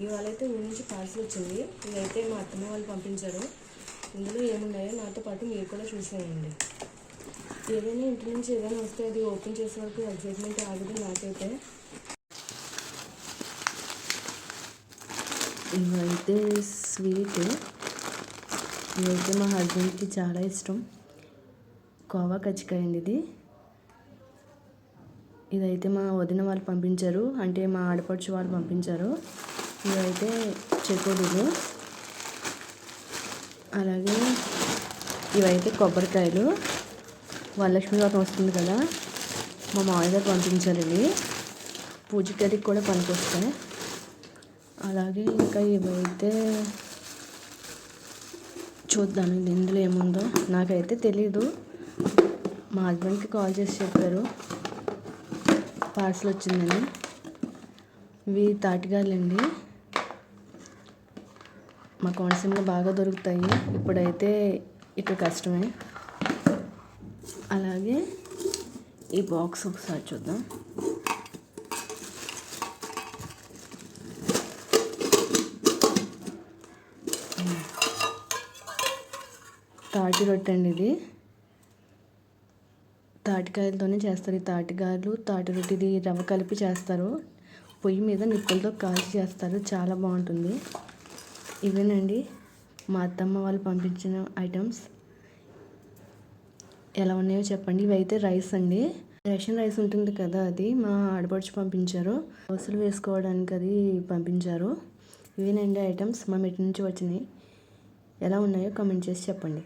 ఇవాళ అయితే ఊరి నుంచి పార్సల్ వచ్చింది. ఇదైతే మా అత్తమ్మ వాళ్ళు పంపించారు. ఇందులో ఏమున్నాయో నాతో పాటు మీరు కూడా చూసేయండి. ఏదైనా ఇంటి నుంచి ఏదైనా వస్తే అది ఓపెన్ చేసే వరకు ఎగ్జైట్మెంట్ ఆగదు నాకైతే. ఇవైతే స్వీట్, ఇవైతే మా హస్బెండ్కి చాలా ఇష్టం. కోవా కజ్జికాయ అండి ఇదైతే మా వదిన వాళ్ళు పంపించారు, అంటే మా ఆడపడుచు వాళ్ళు పంపించారు. ఇవైతే చెకోడీలు, అలాగే ఇవైతే కొబ్బరికాయలు. వరలక్ష్మి వ్రతం వస్తుంది కదా, మా మామయ్య గారు పంపించారు. ఇవి పూజగదికి కూడా పనికొస్తాయి. అలాగే ఇంకా ఇవైతే చూద్దాం ఇందులో ఏముందో. నాకైతే తెలీదు, మా హస్బెండ్కి కాల్ చేసి చెప్పారు పార్సల్ వచ్చిందని. ఇవి తాటిగాయలండి, మా కోనసీమలో బాగా దొరుకుతాయి. ఇప్పుడైతే ఇక్కడ కష్టమే. అలాగే ఈ బాక్స్ ఒకసారి చూద్దాం. తాటి రొట్టె అండి ఇది, తాటికాయలతోనే చేస్తారు. ఈ తాటిగాయలు, తాటి రొట్టె ఇది రవ్వ కలిపి చేస్తారు. పొయ్యి మీద నిప్పులతో కాల్చి చేస్తారు, చాలా బాగుంటుంది. ఇవేనండి మా అత్తమ్మ వాళ్ళు పంపించిన ఐటమ్స్. ఎలా ఉన్నాయో చెప్పండి. ఇవైతే రైస్ అండి, రేషన్ రైస్ ఉంటుంది కదా, అది మా ఆడపడుచు పంపించారు. దోశలు వేసుకోవడానికి అది పంపించారు. ఇవేనండి ఐటమ్స్ మా ఇంటి నుంచి వచ్చినాయి. ఎలా ఉన్నాయో కామెంట్ చేసి చెప్పండి.